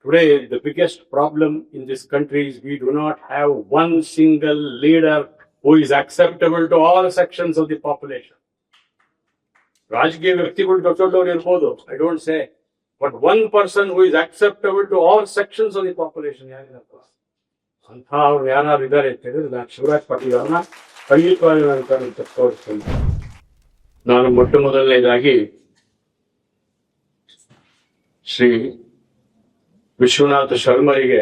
Today, the biggest problem in this country is we do not have one single leader who is acceptable to all sections of the population. ರಾಜಕೀಯ ವ್ಯಕ್ತಿಗಳು ದೊಡ್ಡವರು ಇರ್ಬೋದು, I don't say, but one person who is acceptable to all sections of the population ಯಾರಿಗಪ್ಪ ಅಂತ ಅವ್ರು ಯಾರು ಇದ್ದಾರೆ ಅಂತ ಹೇಳಿದ್ರೆ ನಾನು ಶಿವರಾಜ್ ಪಾಟೀಲ್ ಅವ್ರನ್ನ ಖಂಡಿತವಾಗಿ ನಾನು ತೋರಿಸ್ತೀನಿ. ನಾನು ಮೊಟ್ಟ ಮೊದಲನೇದಾಗಿ ಶ್ರೀ ವಿಶ್ವನಾಥ ಶರ್ಮರಿಗೆ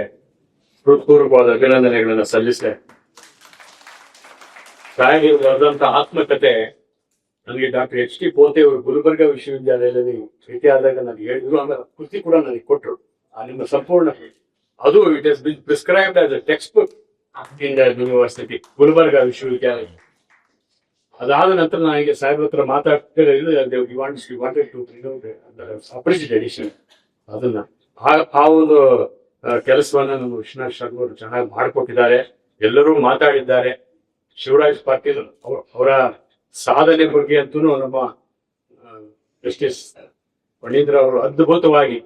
ಹೃತ್ಪೂರ್ವಕವಾದ ಅಭಿನಂದನೆಗಳನ್ನು ಸಲ್ಲಿಸಿದೆ. ಸಾಯಿಗೆ ಬರೆದಂತ ಆತ್ಮಕತೆ ನನಗೆ ಡಾಕ್ಟರ್ ಎಚ್ ಟಿ ಪೋತೆ ಅವರು ಗುಲ್ಬರ್ಗ ವಿಶ್ವವಿದ್ಯಾಲಯದಲ್ಲಿ ಭೇಟಿ ಆದಾಗ ನನಗೆ ಹೇಳಿದ್ರು, ಆಮೇಲೆ ಕೃತಿ ಕೂಡ ನನಗೆ ಕೊಟ್ಟರು. ನಿಮ್ಮ ಸಂಪೂರ್ಣ ಅದು it has been prescribed as a text book in the university Gulbarga ವಿಶ್ವವಿದ್ಯಾಲಯ. ಅದಾದ ನಂತರ ನನಗೆ ಸಾಹೇಬ್ರ ಹತ್ರ ಮಾತಾಡ್ತಿದ್ದೆ ಎಡಿಷನ್ ಅದನ್ನ ಆ ಒಂದು ಕೆಲಸವನ್ನ ನಮ್ಮ ವಿಶ್ವನಾಥ್ ಶರ್ಮ ಅವರು ಚೆನ್ನಾಗಿ ಮಾಡಿಕೊಟ್ಟಿದ್ದಾರೆ. ಎಲ್ಲರೂ ಮಾತಾಡಿದ್ದಾರೆ. ಶಿವರಾಜ್ ಪಾಟೀಲ್ ಅವರ ಸಾಧನೆ ಬಗ್ಗೆ ಅಂತೂ ನಮ್ಮ ಜಸ್ಟಿಸ್ ಫಣೀಂದ್ರ ಅವರು ಅದ್ಭುತವಾಗಿ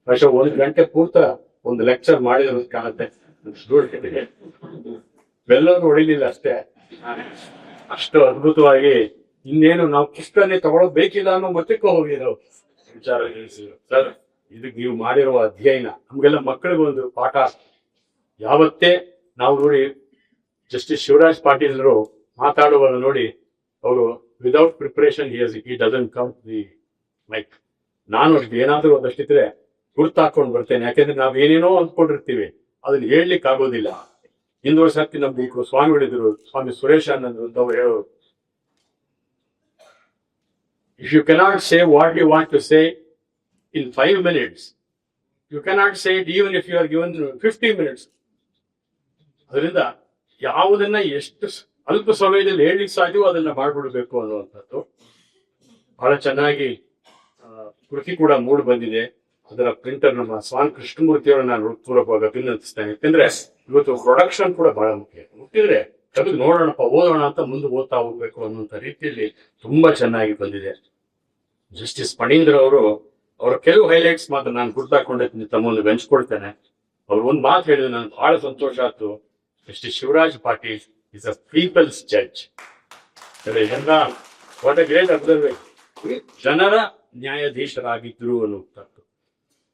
ಬಹುಶಃ 1 ಗಂಟೆ ಪೂರ್ತ ಒಂದು ಲೆಕ್ಚರ್ ಮಾಡಿದ್ರು ಕಾಣುತ್ತೆ. ಎಲ್ಲರೂ ಹೊಡಿಲಿಲ್ಲ ಅಷ್ಟೇ, ಅಷ್ಟು ಅದ್ಭುತವಾಗಿ ಇನ್ನೇನು ನಾವು ಪುಸ್ತಕನೇ ತಗೊಳ್ಳೋದು ಬೇಕಿಲ್ಲ ಅನ್ನೋ ಮಟ್ಟಕ್ಕೆ ಹೋಗಿದ್ರು ವಿಚಾರ ತಿಳಿಸಿದ್ರು. ಸರ್, ಇದಕ್ಕೆ ನೀವು ಮಾಡಿರುವ ಅಧ್ಯಯನ ನಮ್ಗೆಲ್ಲ ಮಕ್ಕಳಿಗೆ ಒಂದು ಪಾಠ. ಯಾವತ್ತೇ ನಾವು ನೋಡಿ ಜಸ್ಟಿಸ್ ಶಿವರಾಜ್ ಪಾಟೀಲ್ರು ಮಾತಾಡುವಾಗ ನೋಡಿ, ಅವರು without preparation he doesn't come the mic. ನಾನು ಏನಾದ್ರೂ ಒಂದಷ್ಟಿದ್ರೆ ಗುರ್ತಾಕೊಂಡು ಬರ್ತೇನೆ, ಯಾಕೆಂದ್ರೆ ನಾವ್ ಏನೇನೋ ಅಂದ್ಕೊಂಡಿರ್ತೀವಿ, ಅದನ್ನ ಹೇಳ್ಲಿಕ್ಕೆ ಆಗೋದಿಲ್ಲ. ಹಿಂದೊಂದು ಸರ್ತಿ ನಮ್ದು ಸ್ವಾಮಿಗಳಿದ್ರು, ಸ್ವಾಮಿ ಸುರೇಶಾನಂದ್ ಅಂತ ಅವ್ರು ಹೇಳೋರು, if you cannot say what you want to say in 5 minutes, you cannot say it even if you are given 50 minutes. ಅದರಿಂದ ಯಾವುದನ್ನ ಎಷ್ಟು ಅಲ್ಪ ಸಮಯದಲ್ಲಿ ಹೇಳಲಿಕ್ಕೆ ಸಾಧ್ಯವೋ ಅದನ್ನ ಮಾಡ್ಬಿಡ್ಬೇಕು ಅನ್ನುವಂಥದ್ದು ಬಹಳ ಚೆನ್ನಾಗಿ ಕೃತಿ ಕೂಡ ಮೂಡ್ ಬಂದಿದೆ. ಅದರ ಪ್ರಿಂಟರ್ ನಮ್ಮ ಸ್ವಾಮಿ ಕೃಷ್ಣಮೂರ್ತಿಯವರ ನಾನು ಪೂರ್ವಕವಾಗಿ ಅಭಿನಂದಿಸ್ತೇನೆ. ಯಾಕಂದ್ರೆ ಇವತ್ತು ಪ್ರೊಡಕ್ಷನ್ ಕೂಡ ಬಹಳ ಮುಖ್ಯ. ಮುಟ್ಟಿದ್ರೆ ಅದು ನೋಡೋಣಪ್ಪ, ಓದೋಣ ಅಂತ ಮುಂದೆ ಓದ್ತಾ ಹೋಗ್ಬೇಕು ಅನ್ನುವಂಥ ರೀತಿಯಲ್ಲಿ ತುಂಬಾ ಚೆನ್ನಾಗಿ ಬಂದಿದೆ. ಜಸ್ಟಿಸ್ ಫಣೀಂದ್ರ ಅವರು ಅವರ ಕೆಲವು ಹೈಲೈಟ್ಸ್ ಮಾತ್ರ ನಾನು ಗುರ್ತಾಕೊಂಡೈತೀನಿ, ತಮ್ಮನ್ನು ಬೆಂಚ್ಕೊಡ್ತೇನೆ. ಅವ್ರು ಒಂದು ಮಾತು ಹೇಳಿದ್ರೆ ನನಗೆ ಬಹಳ ಸಂತೋಷ ಆಯ್ತು. Justice Shivaraj Patil is a people's judge. What a great observation. ಜನರ ನ್ಯಾಯಾಧೀಶರಾಗಿದ್ರು ಅನ್ನುವಂಥದ್ದು.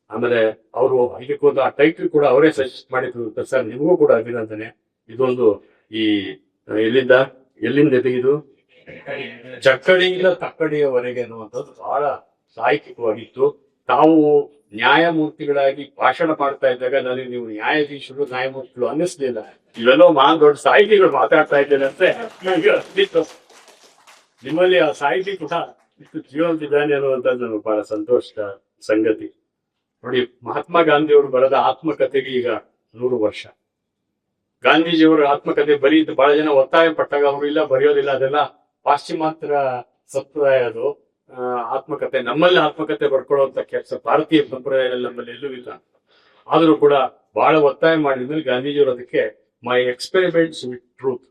ಆಮೇಲೆ ಅವರು ಇದಕ್ಕೊಂದು ಆ ಟೈಟಲ್ ಕೂಡ ಅವರೇ ಸಜೆಸ್ಟ್ ಮಾಡಿದ್ರು. ಸರ್, ನಿಮಗೂ ಕೂಡ ಅಭಿನಂದನೆ. ಇದೊಂದು ಈ ಎಲ್ಲಿಂದ ಇದು ಚಕ್ಕಡಿಯಿಂದ ತಕ್ಕಡಿಯವರೆಗೆ ಅನ್ನುವಂಥದ್ದು ಬಹಳ ಸಾಹಿತ್ಯಿಕವಾಗಿತ್ತು. ತಾವು ನ್ಯಾಯಮೂರ್ತಿಗಳಾಗಿ ಭಾಷಣ ಮಾಡ್ತಾ ಇದ್ದಾಗ ನನಗೆ ನೀವು ನ್ಯಾಯಾಧೀಶರು ನ್ಯಾಯಮೂರ್ತಿಗಳು ಅನ್ನಿಸ್ಲಿಲ್ಲ. ಇವೆಲ್ಲೋ ದೊಡ್ಡ ಸಾಹಿತಿಗಳು ಮಾತಾಡ್ತಾ ಇದ್ದೇನೆ ಅಂತ ನನಗೆ ಅನಿಸ್ತಿತ್ತು. ನಿಮ್ಮಲ್ಲಿ ಆ ಸಾಹಿತಿ ಕೂಡ ಇಷ್ಟು ಜೀವಂತಿದ್ದಾನೆ ಅನ್ನುವಂಥದ್ದು ನನಗೆ ಬಹಳ ಸಂತೋಷದ ಸಂಗತಿ. ನೋಡಿ, ಮಹಾತ್ಮ ಗಾಂಧಿಯವರು ಬರೆದ ಆತ್ಮಕಥೆಗೆ ಈಗ 100 ವರ್ಷ. ಗಾಂಧೀಜಿಯವರ ಆತ್ಮಕಥೆ ಬರೀ ಬಹಳ ಜನ ಒತ್ತಾಯ ಪಟ್ಟಾಗ ಅವರು ಇಲ್ಲ ಬರೆಯೋದಿಲ್ಲ, ಅದೆಲ್ಲ ಪಾಶ್ಚಿಮಾತ್ಯರ ಸಂಪ್ರದಾಯ. ಅದು ಆತ್ಮಕಥೆ, ನಮ್ಮಲ್ಲಿ ಆತ್ಮಕಥೆ ಬರ್ಕೊಳ್ಳುವಂತ ಕೆಲಸ ಭಾರತೀಯ ಸಂಪ್ರದಾಯದಲ್ಲಿ ನಮ್ಮಲ್ಲಿ ಎಲ್ಲೂ ಇಲ್ಲ. ಆದರೂ ಕೂಡ ಬಹಳ ಒತ್ತಾಯ ಮಾಡಿದ್ಮೇಲೆ ಗಾಂಧೀಜಿಯವರು ಅದಕ್ಕೆ ಮೈ ಎಕ್ಸ್ಪೆರಿಮೆಂಟ್ಸ್ ವಿತ್ ಟ್ರೂತ್,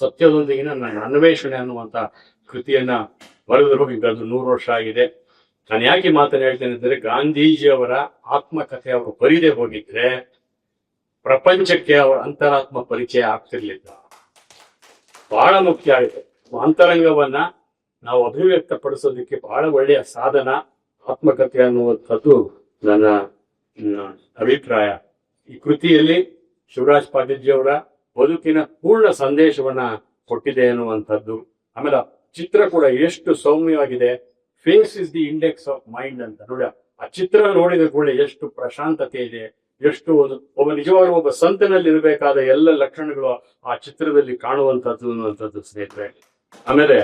ಸತ್ಯದೊಂದಿಗಿನ ನನ್ನ ಅನ್ವೇಷಣೆ ಅನ್ನುವಂತ ಕೃತಿಯನ್ನ ಬರೆದರು. ಈಗ ಅದು 100 ವರ್ಷ ಆಗಿದೆ. ನಾನು ಯಾಕೆ ಮಾತನ್ನು ಹೇಳ್ತೇನೆ ಅಂದ್ರೆ, ಗಾಂಧೀಜಿಯವರ ಆತ್ಮಕಥೆ ಅವರು ಬರೀದೇ ಹೋಗಿದ್ರೆ ಪ್ರಪಂಚಕ್ಕೆ ಅವರ ಅಂತರಾತ್ಮ ಪರಿಚಯ ಆಗ್ತಿರ್ಲಿಲ್ಲ. ಬಹಳ ಮುಖ್ಯ ಆಗಿದೆ. ಅಂತರಂಗವನ್ನ ನಾವು ಅಭಿವ್ಯಕ್ತ ಪಡಿಸೋದಕ್ಕೆ ಬಹಳ ಒಳ್ಳೆಯ ಸಾಧನ ಆತ್ಮಕಥೆ ಅನ್ನುವಂಥದ್ದು ನನ್ನ ಅಭಿಪ್ರಾಯ. ಈ ಕೃತಿಯಲ್ಲಿ ಶಿವರಾಜ್ ಪಾಟೀಲ್ಜಿಯವರ ಬದುಕಿನ ಪೂರ್ಣ ಸಂದೇಶವನ್ನ ಕೊಟ್ಟಿದೆ ಅನ್ನುವಂಥದ್ದು. ಆಮೇಲೆ ಚಿತ್ರ ಕೂಡ ಎಷ್ಟು ಸೌಮ್ಯವಾಗಿದೆ. Face is the index of mind ಅಂತ ನೋಡಿ, ಆ ಚಿತ್ರ ನೋಡಿದ ಕೂಡ ಎಷ್ಟು ಪ್ರಶಾಂತತೆ ಇದೆ, ಎಷ್ಟು ಒಬ್ಬ ನಿಜವಾದ ಒಬ್ಬ ಸಂತನಲ್ಲಿ ಇರಬೇಕಾದ ಎಲ್ಲ ಲಕ್ಷಣಗಳು ಆ ಚಿತ್ರದಲ್ಲಿ ಕಾಣುವಂಥದ್ದು ಅನ್ನುವಂಥದ್ದು ಸ್ನೇಹಿತರೆ. ಆಮೇಲೆ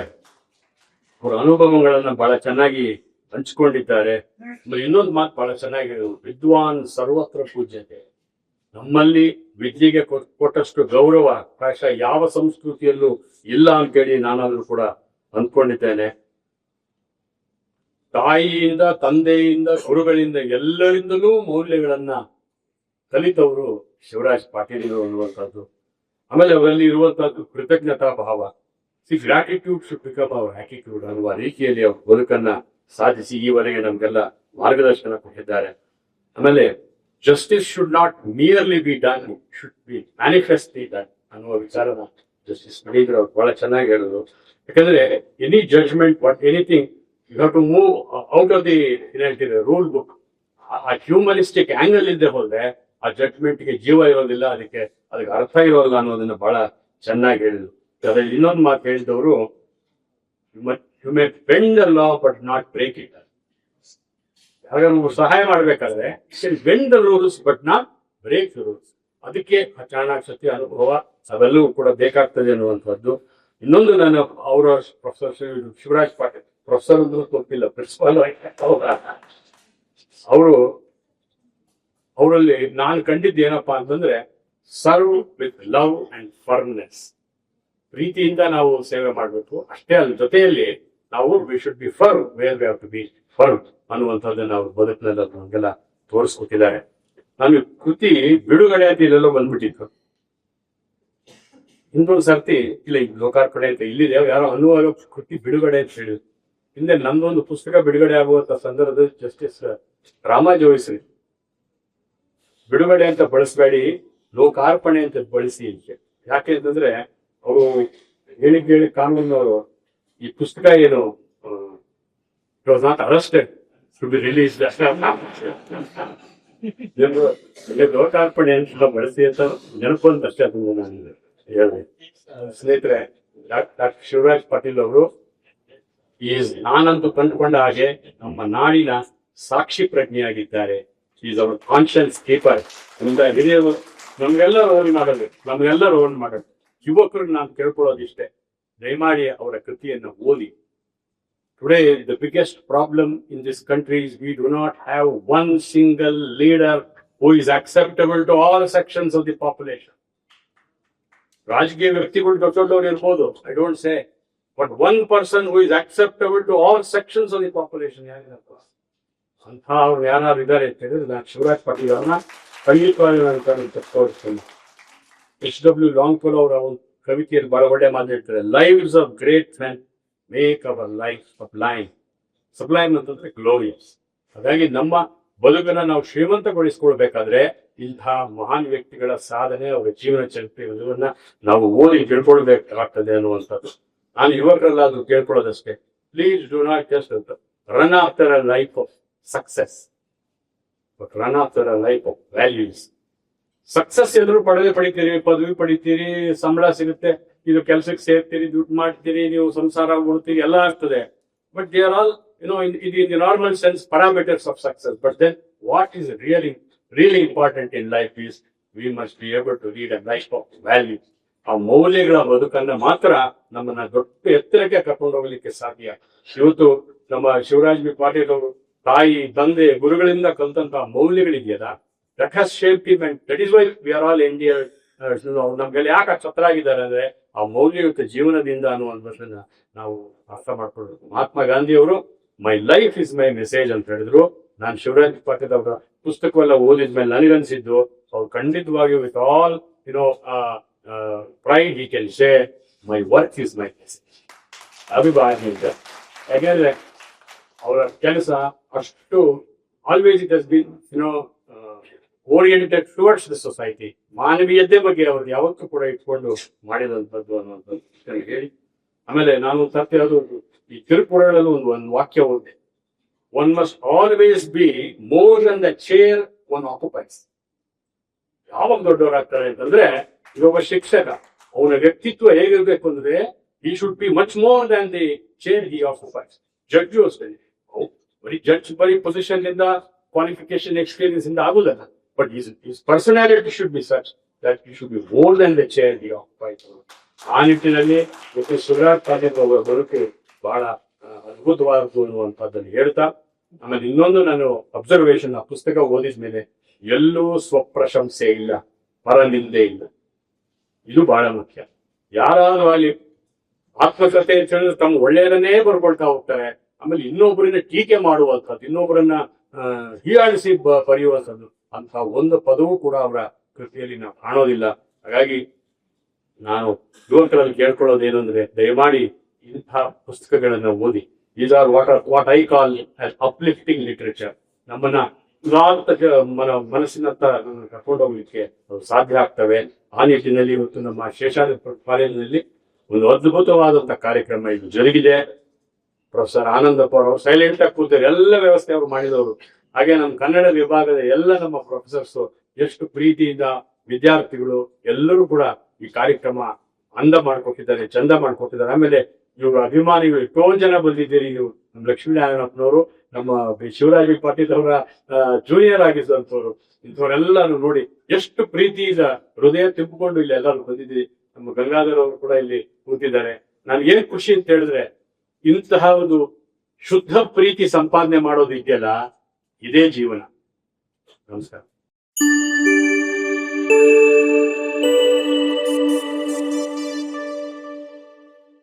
ಅವರ ಅನುಭವಗಳನ್ನ ಬಹಳ ಚೆನ್ನಾಗಿ ಹಂಚಿಕೊಂಡಿದ್ದಾರೆ. ಇನ್ನೊಂದು ಮಾತು ಬಹಳ ಚೆನ್ನಾಗಿ, ವಿದ್ವಾನ್ ಸರ್ವತ್ರ ಪೂಜ್ಯತೆ. ನಮ್ಮಲ್ಲಿ ವಿದ್ಯೆಗೆ ಕೊಟ್ಟಷ್ಟು ಗೌರವ ಪ್ರಾಯಶಃ ಯಾವ ಸಂಸ್ಕೃತಿಯಲ್ಲೂ ಇಲ್ಲ ಅಂತೇಳಿ ನಾನಾದ್ರೂ ಕೂಡ ಅಂದ್ಕೊಂಡಿದ್ದೇನೆ. ತಾಯಿಯಿಂದ, ತಂದೆಯಿಂದ, ಗುರುಗಳಿಂದ, ಎಲ್ಲರಿಂದಲೂ ಮೌಲ್ಯಗಳನ್ನ ಕಲಿತವರು ಶಿವರಾಜ್ ಪಾಟೀಲ್ ಅನ್ನುವಂಥದ್ದು. ಆಮೇಲೆ ಅವರಲ್ಲಿ ಇರುವಂತಹದ್ದು ಕೃತಜ್ಞತಾ ಭಾವ. Gratitude should become our attitude ಅನ್ನುವ ರೀತಿಯಲ್ಲಿ ಅವ್ರ ಬದುಕನ್ನ ಸಾಧಿಸಿ ಈವರೆಗೆ ನಮ್ಗೆಲ್ಲ ಮಾರ್ಗದರ್ಶನ ಕೊಟ್ಟಿದ್ದಾರೆ. ಆಮೇಲೆ justice should not merely be done, should be manifestly done ಅನ್ನುವ ವಿಚಾರನ ಜಸ್ಟಿಸ್ ಮಣಿಂದ್ರ ಅವರು ಬಹಳ ಚೆನ್ನಾಗಿ ಹೇಳಿದ್ರು. ಯಾಕಂದ್ರೆ any judgment what anything you have to move out of the rule book. ಆ ಹ್ಯೂಮನಿಸ್ಟಿಕ್ ಆಂಗಲ್ ಇಲ್ಲದೆ ಹೋದ್ರೆ ಆ ಜಡ್ಜ್ಮೆಂಟ್ಗೆ ಜೀವ ಇರೋದಿಲ್ಲ, ಅದಕ್ಕೆ ಅರ್ಥ ಇರೋಲ್ಲ ಅನ್ನೋದನ್ನ ಬಹಳ ಚೆನ್ನಾಗಿ ಹೇಳಿದ್ರು. ಅದ್ರಲ್ಲಿ ಇನ್ನೊಂದು ಮಾತು ಹೇಳಿದವರು, you may bend the law but not break it. ಹಾಗಾಗಿ ಸಹಾಯ ಮಾಡ್ಬೇಕಾದ್ರೆ bend the rules but not break the rules. ಅದಕ್ಕೆ ಚಾಣಾಕ್ಷತೆ ಅನುಭವ ಅವೆಲ್ಲವೂ ಕೂಡ ಬೇಕಾಗ್ತದೆ ಅನ್ನುವಂಥದ್ದು. ಇನ್ನೊಂದು ನಾನು ಅವರ ಪ್ರೊಫೆಸರ್ ಶಿವರಾಜ್ ಪಾಟೀಲ್, ಪ್ರೊಫೆಸರ್ ಅಂದ್ರೂ ತಪ್ಪಿಲ್ಲ, ಪ್ರಿನ್ಸಿಪಾಲ್ ಅವರಲ್ಲಿ ನಾನು ಕಂಡಿದ್ದು ಏನಪ್ಪಾ ಅಂತಂದ್ರೆ serve with love and firmness. ಪ್ರೀತಿಯಿಂದ ನಾವು ಸೇವೆ ಮಾಡಬೇಕು, ಅಷ್ಟೇ ಅದ್ರ ಜೊತೆಯಲ್ಲಿ ನಾವು we should be firm where we have to be firm ಅನ್ನುವಂಥದ್ದನ್ನ ಅವ್ರ ಬದುಕಿನಲ್ಲಿ ನಮಗೆಲ್ಲ ತೋರಿಸ್ಕೊಟ್ಟಿದ್ದಾರೆ. ನಾನು ಕೃತಿ ಬಿಡುಗಡೆ ಅಂತ ಇಲ್ಲೆಲ್ಲೋ ಬಂದ್ಬಿಟ್ಟಿತ್ತು. ಇನ್ನೊಂದು ಸರ್ತಿ ಇಲ್ಲ ಲೋಕಾರ್ಪಣೆ ಅಂತ ಇಲ್ಲಿದೆ, ಯಾರೋ ಅನ್ನುವಾಗ ಕೃತಿ ಬಿಡುಗಡೆ ಅಂತ ಹೇಳಿದ್ರು. ಹಿಂದೆ ನಮ್ದೊಂದು ಪುಸ್ತಕ ಬಿಡುಗಡೆ ಆಗುವಂತ ಸಂದರ್ಭದಲ್ಲಿ ಜಸ್ಟಿಸ್ ರಾಮಾಜೋಯಿಸ್ರಿ ಬಿಡುಗಡೆ ಅಂತ ಬಳಸಬೇಡಿ, ಲೋಕಾರ್ಪಣೆ ಅಂತ ಬಳಸಿ ಅಂತ. ಯಾಕೆ ಅಂತಂದ್ರೆ ಅವರು ಹೇಳಿ ಕಾನೂನವರು ಈ ಪುಸ್ತಕ ಏನು it was not arrested to be release, ಲೋಕಾರ್ಪಣೆ ಅಂತ ಬಳಸಿ ಅಂತ ನೆನಪು ಅಂತ ಅಷ್ಟೇ ಅದನ್ನು ನಾನು ಹೇಳಿದೆ. ಸ್ನೇಹಿತರೆ, ಡಾಕ್ಟರ್ ಶಿವರಾಜ್ ಪಾಟೀಲ್ ಅವರು ನಾನಂತೂ ಕಂಡುಕೊಂಡ ಹಾಗೆ ನಮ್ಮ ನಾಡಿನ ಸಾಕ್ಷಿ ಪ್ರಜ್ಞೆಯಾಗಿದ್ದಾರೆ. Is our conscience keeper. ನಮ್ಗೆಲ್ಲರೂ ಓನ್ ಮಾಡೋದು. ಯುವಕರು ನಾನು ಕೇಳ್ಕೊಳ್ಳೋದಿಷ್ಟೇ, ದಯಮಾಡಿ ಅವರ ಕೃತಿಯನ್ನು ಓದಿ. Today the biggest problem in this country is we do not have one single leader who is acceptable to all sections of the population. ರಾಜಕೀಯ ವ್ಯಕ್ತಿಗಳು ದೊಡ್ಡವರು ಇರ್ಬೋದು, I don't say, but one person who is acceptable to all sections of the population ಯಾರಿಗಪ್ಪ ಅಂತ ಅವ್ರು ಯಾರು ಇದ್ದಾರೆ ಅಂತ ಹೇಳಿದ್ರೆ ನಾನು ಶಿವರಾಜ್ ಪಾಟೀಲ್ ಅವ್ರನ್ನ ಖಂಡಿತವಾಗಿ ನಾನು ತೋರಿಸ್ತೇನೆ. H.W. Longfellow ಅವರ ಒಂದು ಕವಿತೆಯಲ್ಲಿ ಬಹಳ ಒಳ್ಳೆ ಮಾತು ಹೇಳ್ತಾರೆ, lives of great men make our life Sublime. Sublime ಅಂತಂದ್ರೆ ಗ್ಲೋರಿಯಸ್. ಹಾಗಾಗಿ ನಮ್ಮ ಬದುಕನ್ನ ನಾವು ಶ್ರೀಮಂತಗೊಳಿಸ್ಕೊಳ್ಬೇಕಾದ್ರೆ ಇಂತಹ ಮಹಾನ್ ವ್ಯಕ್ತಿಗಳ ಸಾಧನೆ, ಅವರ ಜೀವನ ಚರಿತ್ರೆಗಳನ್ನ ನಾವು ಓದಿ ತಿಳ್ಕೊಳ್ಬೇಕಾಗ್ತದೆ ಅನ್ನುವಂಥದ್ದು. ನಾನು ಯುವಕರಲ್ಲಾದ್ರೂ ಕೇಳ್ಕೊಳ್ಳೋದಷ್ಟೇ, please do not just run after a life of success but run after a life of values. Success ಎದುರು ಪಡಿತೀರಿ, ಪದವಿ ಪಡಿತೀರಿ, ಸಂಬಳ ಸಿಗುತ್ತೆ, ಇದು ಕೆಲಸಕ್ಕೆ ಸೇರ್ತೀರಿ, ದುಡ್ಡು ಮಾಡ್ತೀರಿ, ನೀವು ಸಂಸಾರ ಮಾಡ್ತೀರಿ, ಎಲ್ಲ ಆಗ್ತದೆ. ಬಟ್ ದೇ ಆರ್ ಆಲ್ ಇದು in the normal sense parameters of success. But then what is really important in life is we must be able to lead a life of values. ಆ ಮೌಲ್ಯಗಳ ಬದುಕನ್ನ ಮಾತ್ರ ನಮ್ಮನ್ನ ದೊಡ್ಡ ಎತ್ತರಕ್ಕೆ ಕರ್ಕೊಂಡು ಹೋಗ್ಲಿಕ್ಕೆ ಸಾಧ್ಯ. ಇವತ್ತು ನಮ್ಮ ಶಿವರಾಜ್ ಬಿ ಪಾಟೀಲ್ ಅವರು ತಾಯಿ, ತಂದೆ, ಗುರುಗಳಿಂದ ಕಲಿತಂತಹ ಮೌಲ್ಯಗಳಿದೆಯಲ್ಲ, that has shaped him, and that is why we are all endeared. ನಮ್ಗೆಲ್ಲ ಯಾಕೆ ಛತ್ರರಾಗಿದ್ದಾರೆ ಅಂದ್ರೆ ಆ ಮೌಲ್ಯಯುತ ಜೀವನದಿಂದ ಅನ್ನುವಂಥದ್ದನ್ನ ನಾವು ಅರ್ಥ ಮಾಡ್ಕೊಳ್ಬೇಕು. ಮಹಾತ್ಮ ಗಾಂಧಿ ಅವರು my life is my message ಅಂತ ಹೇಳಿದ್ರು. ನಾನು ಶಿವರಾಜ್ ಪಾಟೀಲ್ ಅವರ ಪುಸ್ತಕವೆಲ್ಲ ಓದಿದ್ಮೇಲೆ ನನಗನ್ಸಿದ್ದು, ಅವ್ರು ಖಂಡಿತವಾಗಿ with all pride he can say my work is my message. ಅಭಿಮಾನಿಯಿಂದ ಯಾಕೆಂದ್ರೆ ಅವರ ಕೆಲಸ ಅಷ್ಟು always it has been oriented towards the society. ಮಾನವೀಯತೆ ಬಗ್ಗೆ ಅವ್ರು ಯಾವತ್ತೂ ಕೂಡ ಇಟ್ಕೊಂಡು ಮಾಡಿದಂಥದ್ದು ಅನ್ನುವಂಥದ್ದು ಹೇಳಿ, ಆಮೇಲೆ ನಾನು ಸತ್ಯ ಅದು ಈ ತಿರುಪುರಗಳಲ್ಲಿ ಒಂದು ವಾಕ್ಯ ಓದಿದೆ, one must always be more than the chair one occupies. ಯಾವಾಗ ದೊಡ್ಡವರಾಗ್ತಾರೆ ಅಂತಂದ್ರೆ, ಒಬ್ಬ ಶಿಕ್ಷಕ ಅವನ ವ್ಯಕ್ತಿತ್ವ ಹೇಗಿರ್ಬೇಕು ಅಂದ್ರೆ he should be much more than the chair he occupies. Judge ಅಷ್ಟೇ, ಬರೀ ಪೊಸಿಷನ್ ಇಂದ ಕ್ವಾಲಿಫಿಕೇಶನ್ ಎಕ್ಸ್ಪೀರಿಯನ್ಸ್ ಇಂದ ಆಗುದಲ್ಲ, but his personality should be such that he should be more than the chair he occupies. ಆ ನಿಟ್ಟಿನಲ್ಲಿ ಶಿವರಾಜ್ ಪಾಟೀಲ್ ಅವರ ಬದುಕು ಬಹಳ ಅದ್ಭುತವಾದದ್ದು ಅನ್ನುವಂಥದ್ದನ್ನು ಹೇಳ್ತಾ, ಆಮೇಲೆ ಇನ್ನೊಂದು ನಾನು ಅಬ್ಸರ್ವೇಷನ್, ಆ ಪುಸ್ತಕ ಓದಿದ ಮೇಲೆ ಎಲ್ಲೂ ಸ್ವಪ್ರಶಂಸೆ ಇಲ್ಲ, ಪರನಿಂದೆ ಇಲ್ಲ. ಇದು ಬಹಳ ಮುಖ್ಯ. ಯಾರಾದ್ರೂ ಅಲ್ಲಿ ಆತ್ಮಕಥೆ ಅಂತ ಹೇಳಿದ್ರೆ ತಮ್ಮ ಒಳ್ಳೆಯದನ್ನೇ ಬರ್ಕೊಳ್ತಾ ಹೋಗ್ತಾರೆ. ಆಮೇಲೆ ಇನ್ನೊಬ್ಬರನ್ನ ಟೀಕೆ ಮಾಡುವಂಥದ್ದು, ಇನ್ನೊಬ್ಬರನ್ನ ಹೀಯಾಳಿಸಿ ಬರೆಯುವಂಥದ್ದು, ಅಂತ ಒಂದು ಪದವೂ ಕೂಡ ಅವರ ಕೃತಿಯಲ್ಲಿ ನಾವು ಕಾಣೋದಿಲ್ಲ. ಹಾಗಾಗಿ ನಾನು ಯುವಕರಲ್ಲಿ ಕೇಳ್ಕೊಳ್ಳೋದೇನು ಅಂದ್ರೆ, ದಯಮಾಡಿ ಇಂಥ ಪುಸ್ತಕಗಳನ್ನ ಓದಿ. These are what I call as uplifting literature. ನಮ್ಮನ್ನ ಮನಸ್ಸಿನತ್ತ ಕರ್ಕೊಂಡು ಹೋಗ್ಲಿಕ್ಕೆ ಸಾಧ್ಯ ಆಗ್ತವೆ. ಆ ನಿಟ್ಟಿನಲ್ಲಿ ಇವತ್ತು ನಮ್ಮ ಶೇಷಾದ್ರಿ ಕಾಲೇಜಿನಲ್ಲಿ ಒಂದು ಅದ್ಭುತವಾದಂತಹ ಕಾರ್ಯಕ್ರಮ ಇದು ಜರುಗಿದೆ. ಪ್ರೊಫೆಸರ್ ಆನಂದಪ್ಪ ಅವರು ಸೈಲೆಂಟ್ ಆಗಿ ಕೂತಾರೆ, ಎಲ್ಲ ವ್ಯವಸ್ಥೆ ಅವರು ಮಾಡಿದವರು. ಹಾಗೆ ನಮ್ಮ ಕನ್ನಡ ವಿಭಾಗದ ಎಲ್ಲ ನಮ್ಮ ಪ್ರೊಫೆಸರ್ಸ್ ಎಷ್ಟು ಪ್ರೀತಿಯಿಂದ ವಿದ್ಯಾರ್ಥಿಗಳು ಎಲ್ಲರೂ ಕೂಡ ಈ ಕಾರ್ಯಕ್ರಮ ಅಂದ ಮಾಡ್ಕೊಟ್ಟಿದ್ದಾರೆ, ಚಂದ ಮಾಡ್ಕೊಟ್ಟಿದ್ದಾರೆ. ಆಮೇಲೆ ಇವರು ಅಭಿಮಾನಿಗಳು ಎಷ್ಟೋ ಜನ ಬಂದಿದ್ದೀರಿ. ನೀವು ನಮ್ಮ ಲಕ್ಷ್ಮೀನಾರಾಯಣಪ್ಪನವರು, ನಮ್ಮ ಶಿವರಾಜ್ ಪಾಟೀಲ್ ಅವರ ಜೂನಿಯರ್ ಆಗಿದ್ದಂಥವ್ರು, ಇಂಥವರೆಲ್ಲರೂ ನೋಡಿ ಎಷ್ಟು ಪ್ರೀತಿಯಿಂದ ಹೃದಯ ತುಂಬಿಕೊಂಡು ಇಲ್ಲಿ ಎಲ್ಲರೂ ಬಂದಿದ್ದೀರಿ. ನಮ್ಮ ಗಂಗಾಧರ್ ಅವರು ಕೂಡ ಇಲ್ಲಿ ಕೂತಿದ್ದಾರೆ. ನಾನು ಏನ್ ಖುಷಿ ಅಂತ ಹೇಳಿದ್ರೆ, ಇಂತಹ ಒಂದು ಶುದ್ಧ ಪ್ರೀತಿ ಸಂಪಾದನೆ ಮಾಡೋದು ಇದೆಯಲ್ಲ, ಇದೇ ಜೀವನ. ನಮಸ್ಕಾರ.